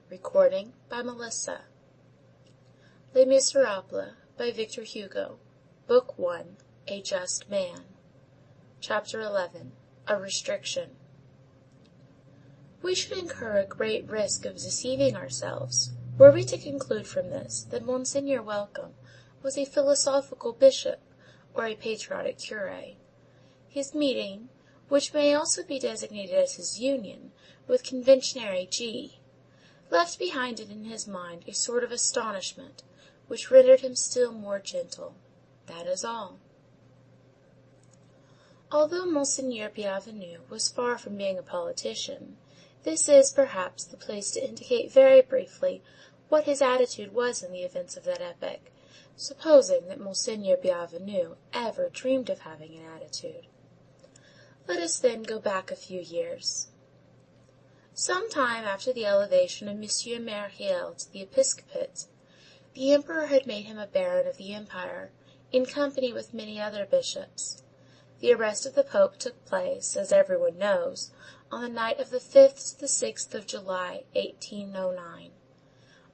Recording by Melissa. Les Misérables by Victor Hugo. Book 1. A Just Man. Chapter 11. A Restriction. We should incur a great risk of deceiving ourselves, were we to conclude from this that Monseigneur Welcome was a philosophical bishop or a patriotic curé. His meeting, which may also be designated as his union, with Conventionary G, left behind it in his mind a sort of astonishment, which rendered him still more gentle. That is all. Although Monseigneur Bienvenu was far from being a politician, this is, perhaps, the place to indicate very briefly what his attitude was in the events of that epoch, supposing that Monseigneur Bienvenu ever dreamed of having an attitude. Let us then go back a few years. Some time after the elevation of Monsieur Myriel to the episcopate, the emperor had made him a baron of the empire, in company with many other bishops. The arrest of the Pope took place, as everyone knows, on the night of the 5th to the 6th of July, 1809.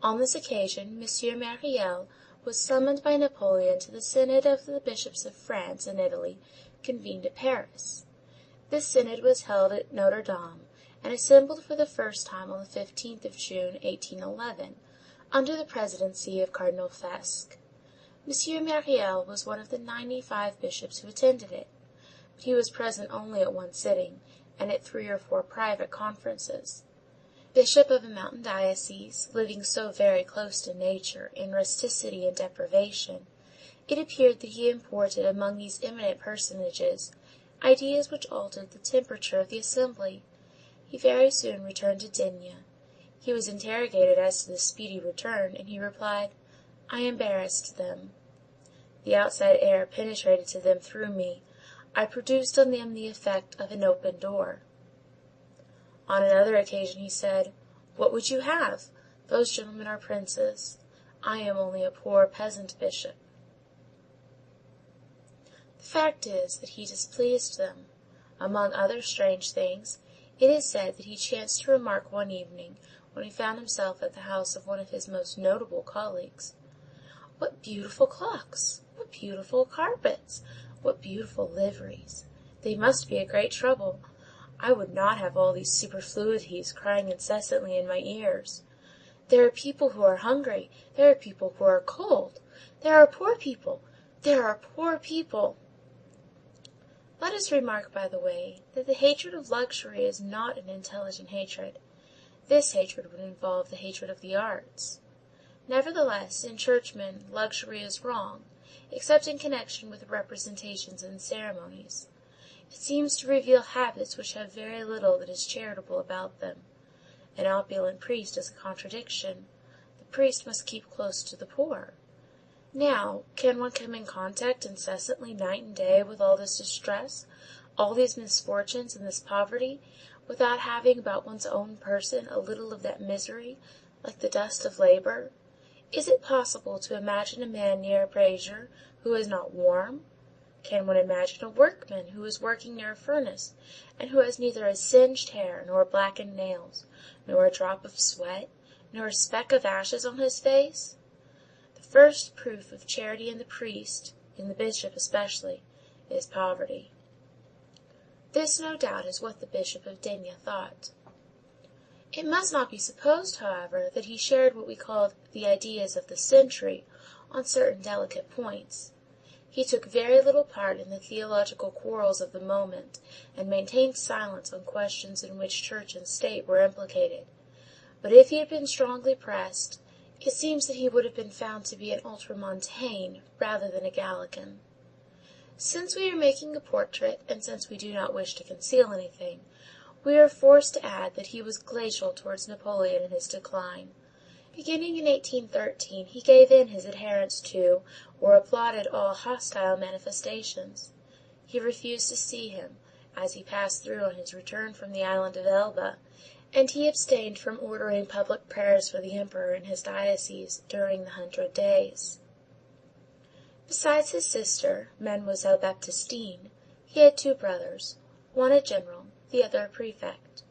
On this occasion, Monsieur Myriel was summoned by Napoleon to the synod of the bishops of France and Italy, convened at Paris. This synod was held at Notre Dame, and assembled for the first time on the 15th of June, 1811, under the presidency of Cardinal Fesch. Monsieur Myriel was one of the 95 bishops who attended it, but he was present only at one sitting, and at 3 or 4 private conferences. Bishop of a mountain diocese, living so very close to nature, in rusticity and deprivation, it appeared that he imported among these eminent personages ideas which altered the temperature of the assembly. He very soon returned to D. He was interrogated as to this speedy return, and he replied, "I embarrassed them. The outside air penetrated to them through me. I produced on them the effect of an open door." On another occasion he said, "What would you have? Those gentlemen are princes. I am only a poor peasant bishop." The fact is that he displeased them. Among other strange things, it is said that he chanced to remark one evening, when he found himself at the house of one of his most notable colleagues, "What beautiful clocks! What beautiful carpets! What beautiful liveries! They must be a great trouble. I would not have all these superfluities crying incessantly in my ears. There are people who are hungry. There are people who are cold. There are poor people. There are poor people." Let us remark, by the way, that the hatred of luxury is not an intelligent hatred. This hatred would involve the hatred of the arts. Nevertheless, in churchmen, luxury is wrong, except in connection with representations and ceremonies. It seems to reveal habits which have very little that is charitable about them. An opulent priest is a contradiction. The priest must keep close to the poor. Now, can one come in contact incessantly night and day with all this distress, all these misfortunes and this poverty, without having about one's own person a little of that misery, like the dust of labor? Is it possible to imagine a man near a brazier who is not warm? Can one imagine a workman who is working near a furnace, and who has neither a singed hair, nor blackened nails, nor a drop of sweat, nor a speck of ashes on his face? The first proof of charity in the priest, in the bishop especially, is poverty. This, no doubt, is what the Bishop of D. thought. It must not be supposed, however, that he shared what we call the ideas of the century on certain delicate points. He took very little part in the theological quarrels of the moment, and maintained silence on questions in which church and state were implicated. But if he had been strongly pressed, it seems that he would have been found to be an ultramontane rather than a Gallican. Since we are making a portrait, and since we do not wish to conceal anything, we are forced to add that he was glacial towards Napoleon in his decline. Beginning in 1813, he gave in his adherence to, or applauded all hostile manifestations. He refused to see him, as he passed through on his return from the island of Elba, and he abstained from ordering public prayers for the emperor in his diocese during the 100 Days. Besides his sister, Mademoiselle Baptistine, he had 2 brothers, one a general, the other a prefect.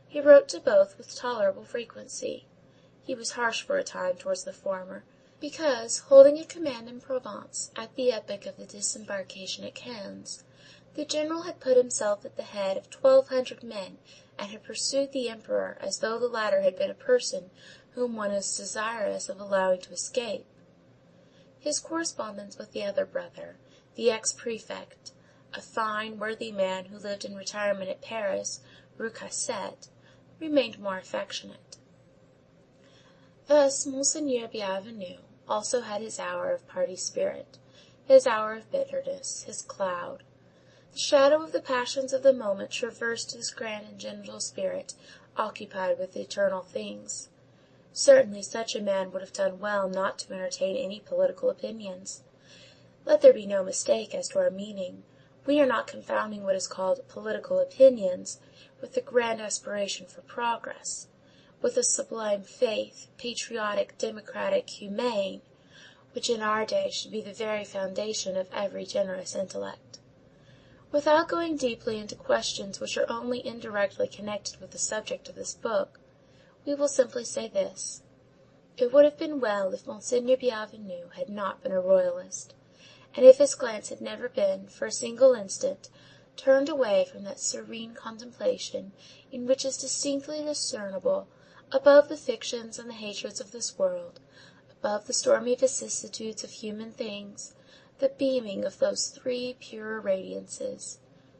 He wrote to both with tolerable frequency. He was harsh for a time towards the former, because, holding a command in Provence at the epoch of the disembarkation at Cannes, the general had put himself at the head of 1,200 men and had pursued the emperor as though the latter had been a person whom one is desirous of allowing to escape. His correspondence with the other brother, the ex prefect, a fine, worthy man who lived in retirement at Paris, Rue Cassette, remained more affectionate. Thus, Monseigneur Bienvenu also had his hour of party spirit, his hour of bitterness, his cloud. The shadow of the passions of the moment traversed his grand and gentle spirit, occupied with eternal things. Certainly such a man would have done well not to entertain any political opinions. Let there be no mistake as to our meaning. We are not confounding what is called political opinions with the grand aspiration for progress, with a sublime faith, patriotic, democratic, humane, which in our day should be the very foundation of every generous intellect. Without going deeply into questions which are only indirectly connected with the subject of this book, we will simply say this: it would have been well if Monseigneur Bienvenu had not been a royalist, and if his glance had never been, for a single instant, turned away from that serene contemplation in which is distinctly discernible, above the fictions and the hatreds of this world, above the stormy vicissitudes of human things, the beaming of those three pure radiances,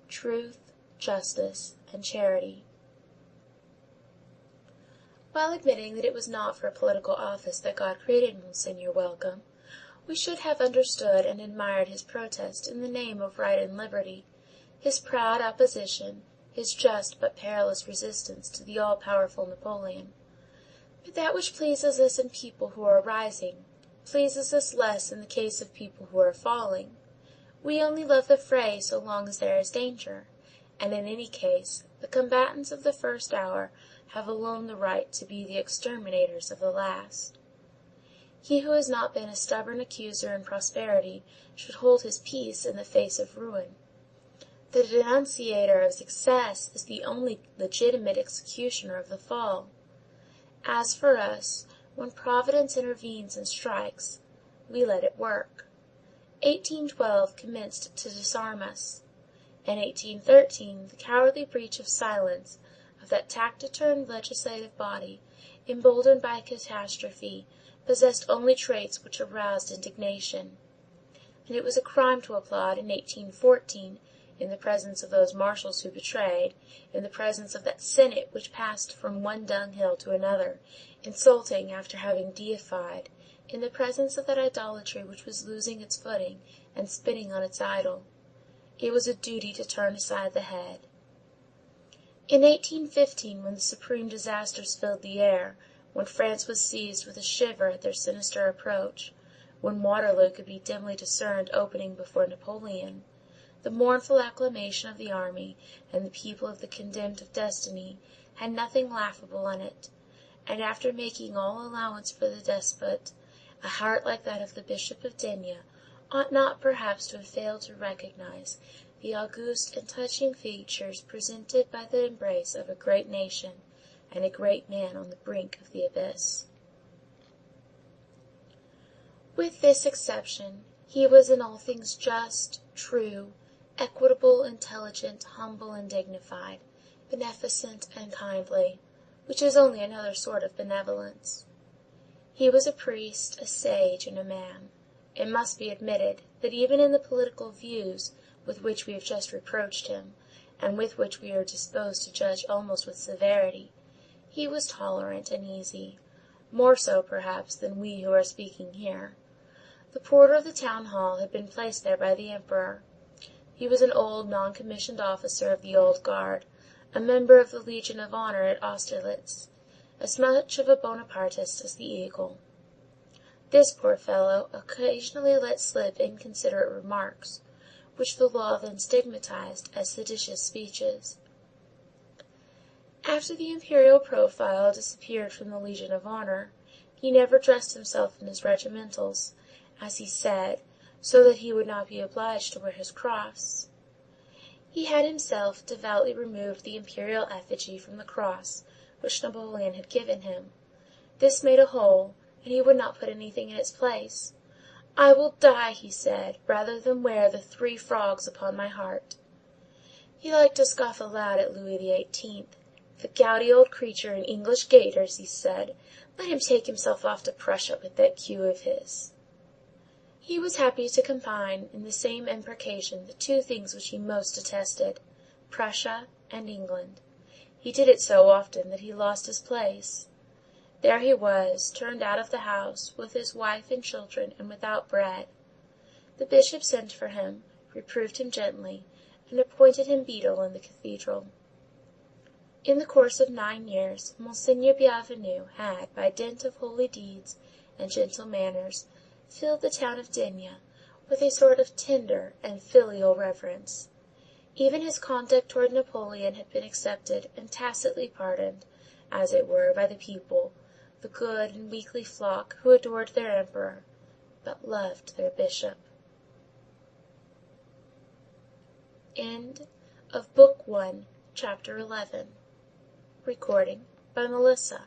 truth, justice, and charity. While admitting that it was not for a political office that God created Monseigneur Welcome, we should have understood and admired his protest in the name of right and liberty, his proud opposition, his just but perilous resistance to the all-powerful Napoleon. But that which pleases us in people who are rising pleases us less in the case of people who are falling. We only love the fray so long as there is danger, and in any case the combatants of the first hour have alone the right to be the exterminators of the last. He who has not been a stubborn accuser in prosperity should hold his peace in the face of ruin. The denunciator of success is the only legitimate executioner of the fall. As for us, when Providence intervenes and strikes, we let it work. 1812 commenced to disarm us. In 1813 the cowardly breach of silence of that taciturn legislative body, emboldened by catastrophe, possessed only traits which aroused indignation. And it was a crime to applaud in 1814, in the presence of those marshals who betrayed, in the presence of that senate which passed from one dunghill to another, insulting after having deified, in the presence of that idolatry which was losing its footing and spinning on its idol. It was a duty to turn aside the head. In 1815, when the supreme disasters filled the air, when France was seized with a shiver at their sinister approach, when Waterloo could be dimly discerned opening before Napoleon, the mournful acclamation of the army and the people of the condemned of destiny had nothing laughable in it, and after making all allowance for the despot, a heart like that of the Bishop of D—— ought not perhaps to have failed to recognize the august and touching features presented by the embrace of a great nation and a great man on the brink of the abyss. With this exception, he was in all things just, true, equitable, intelligent, humble, and dignified, beneficent and kindly, which is only another sort of benevolence. He was a priest, a sage, and a man. It must be admitted that even in the political views with which we have just reproached him, and with which we are disposed to judge almost with severity, he was tolerant and easy, more so, perhaps, than we who are speaking here. The porter of the town hall had been placed there by the Emperor. He was an old, non-commissioned officer of the Old Guard, a member of the Legion of Honor at Austerlitz, as much of a Bonapartist as the eagle. This poor fellow occasionally let slip inconsiderate remarks, which the law then stigmatized as seditious speeches. After the imperial profile disappeared from the Legion of Honor, he never dressed himself in his regimentals, as he said, so that he would not be obliged to wear his cross. He had himself devoutly removed the imperial effigy from the cross which Napoleon had given him. This made a hole, and he would not put anything in its place. "I will die," he said, "rather than wear the three frogs upon my heart." He liked to scoff aloud at Louis XVIII. "The gouty old creature in English gaiters," he said. "Let him take himself off to Prussia with that queue of his." He was happy to combine in the same imprecation the two things which he most detested, Prussia and England. He did it so often that he lost his place. There he was, turned out of the house, with his wife and children, and without bread. The bishop sent for him, reproved him gently, and appointed him beadle in the cathedral. In the course of 9 years, Monseigneur Bienvenu had, by dint of holy deeds and gentle manners, filled the town of D—— with a sort of tender and filial reverence. Even his conduct toward Napoleon had been accepted and tacitly pardoned, as it were, by the people, the good and weakly flock who adored their emperor, but loved their bishop. End of Book 1, Chapter 11. Recording by Melissa.